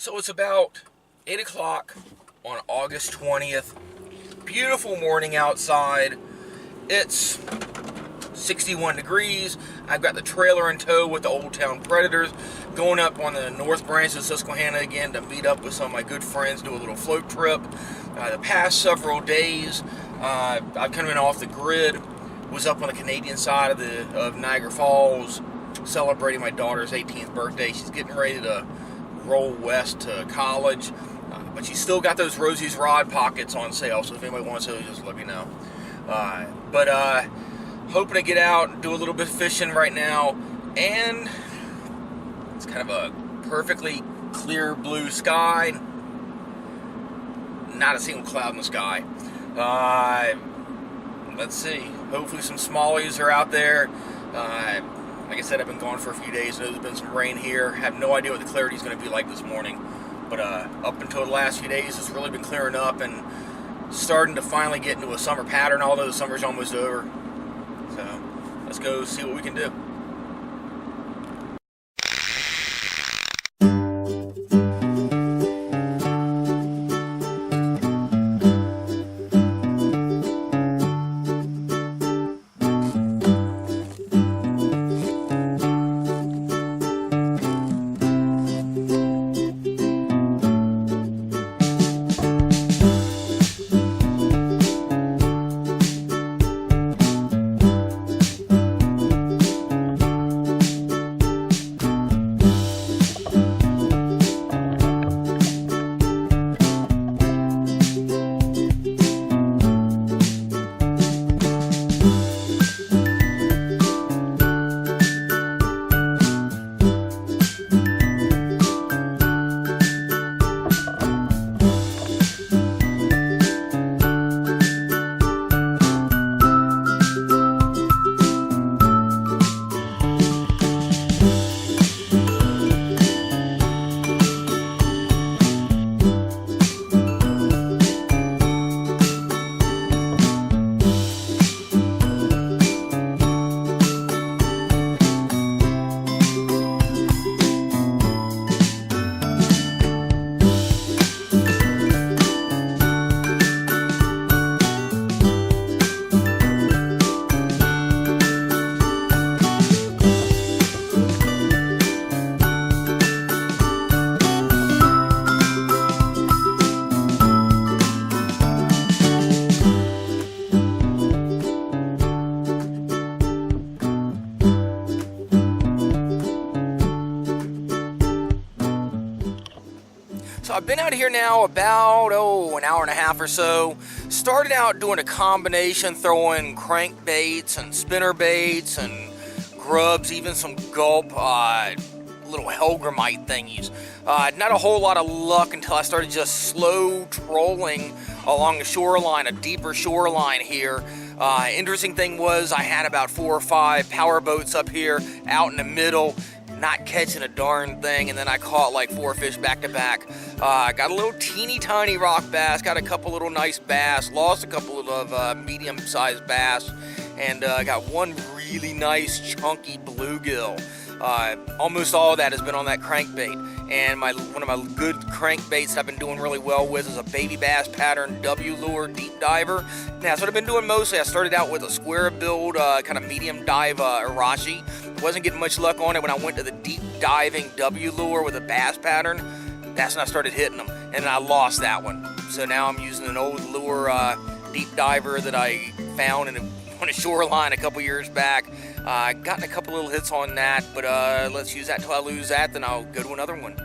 So it's about 8 o'clock on August 20th. Beautiful morning outside. It's 61 degrees. I've got the trailer in tow with the Old Town Predators, going up on the north branch of Susquehanna again to meet up with some of my good friends, do a little float trip. The past several days, I've kind of been off the grid. Was up on the Canadian side of Niagara Falls, celebrating my daughter's 18th birthday. She's getting ready to roll west to college, but she's still got those Rosie's Rod pockets on sale, so if anybody wants those, just let me know. Hoping to get out and do a little bit of fishing right now, and it's kind of a perfectly clear blue sky, not a single cloud in the sky. Let's see, hopefully some smallies are out there. Like I said, I've been gone for a few days. There's been some rain here. Have no idea what the clarity is going to be like this morning. But up until the last few days, it's really been clearing up and starting to finally get into a summer pattern, although the summer's almost over. So let's go see what we can do. So I've been out here now about, an hour and a half or so. Started out doing a combination, throwing crankbaits and spinner baits and grubs, even some gulp, little Helgramite thingies. Not a whole lot of luck until I started just slow trolling along the shoreline, a deeper shoreline here. Interesting thing was I had about 4 or 5 power boats up here out in the middle, not catching a darn thing, and then I caught like 4 fish back to back. Got a little teeny tiny rock bass, got a couple little nice bass, lost a couple of medium-sized bass, and got one really nice chunky bluegill. Almost all of that has been on that crankbait, and one of my good crankbaits I've been doing really well with is a baby bass pattern W lure deep diver. Now, that's what I've been doing mostly. I started out with a square build, kind of medium dive Arashi. Wasn't getting much luck on it when I went to the deep diving W lure with a bass pattern. That's when I started hitting them, and I lost that one. So now I'm using an old lure deep diver that I found on a shoreline a couple years back. Gotten a couple little hits on that, but let's use that till I lose that, then I'll go to another one.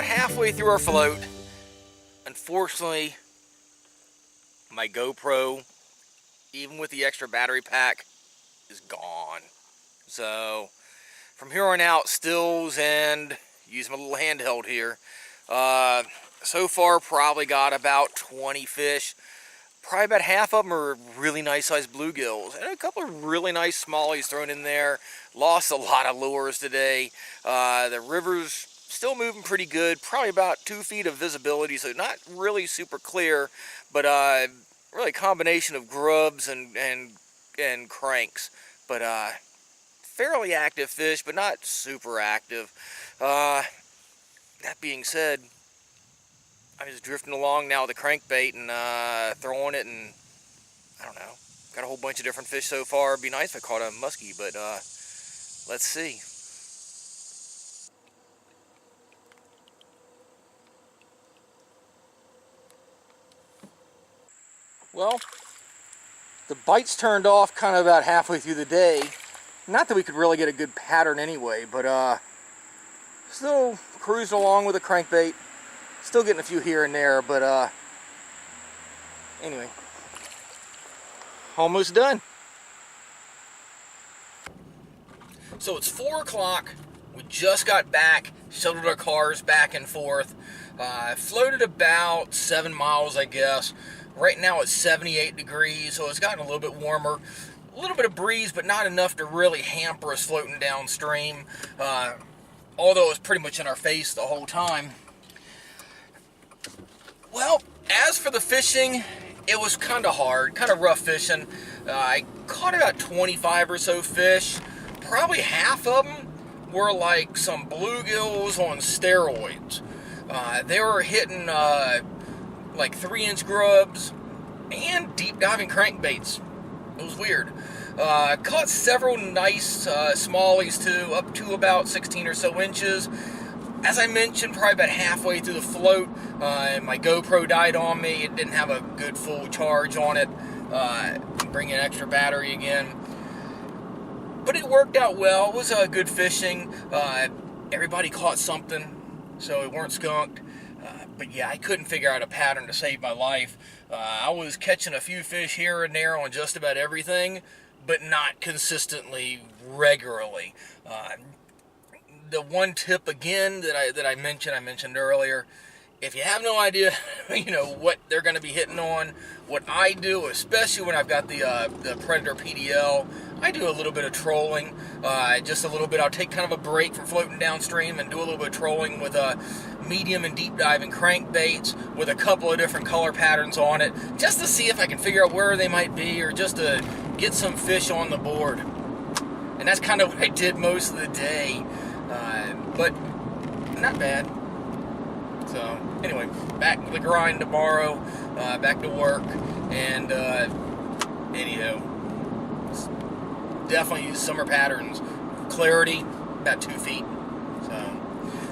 about halfway through our float. Unfortunately, my GoPro, even with the extra battery pack, is gone. So from here on out, stills and use my little handheld here. So far, probably got about 20 fish. Probably about half of them are really nice sized bluegills, and a couple of really nice smallies thrown in there. Lost a lot of lures today. The river's still moving pretty good, probably about 2 feet of visibility, so not really super clear, but really a combination of grubs and cranks. But fairly active fish, but not super active. That being said, I'm just drifting along now with the crankbait and throwing it, and I don't know. Got a whole bunch of different fish so far. It'd be nice if I caught a muskie, but let's see. Well, the bites turned off kind of about halfway through the day. Not that we could really get a good pattern anyway, but still cruising along with the crankbait. Still getting a few here and there, but anyway, almost done. So it's 4 o'clock. We just got back, shuttled our cars back and forth. Floated about 7 miles, I guess. Right now it's 78 degrees, so it's gotten a little bit warmer. A little bit of breeze, but not enough to really hamper us floating downstream. Although it was pretty much in our face the whole time. Well, as for the fishing, it was kind of hard, kind of rough fishing. I caught about 25 or so fish. Probably half of them were like some bluegills on steroids. They were hitting like 3-inch grubs and deep diving crankbaits. It was weird. Caught several nice smallies too, up to about 16 or so inches. As I mentioned, probably about halfway through the float, my GoPro died on me. It didn't have a good full charge on it. Bring in extra battery again. But it worked out well. It was good fishing. Everybody caught something, so it weren't skunked. But yeah, I couldn't figure out a pattern to save my life. I was catching a few fish here and there on just about everything, but not consistently, regularly. The one tip again that I mentioned earlier, if you have no idea, what they're going to be hitting on, what I do, especially when I've got the Predator PDL, I do a little bit of trolling, just a little bit. I'll take kind of a break from floating downstream and do a little bit of trolling with medium and deep diving crankbaits with a couple of different color patterns on it, just to see if I can figure out where they might be, or just to get some fish on the board. And that's kind of what I did most of the day. But not bad. So anyway, back to the grind tomorrow, back to work, and anyhow, definitely use summer patterns. Clarity, about 2 feet. So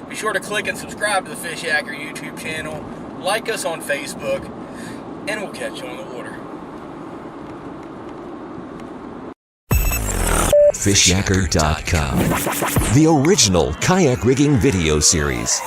be sure to click and subscribe to the Fishyaker YouTube channel, like us on Facebook, and we'll catch you on the water. Fishyaker.com, the original kayak rigging video series.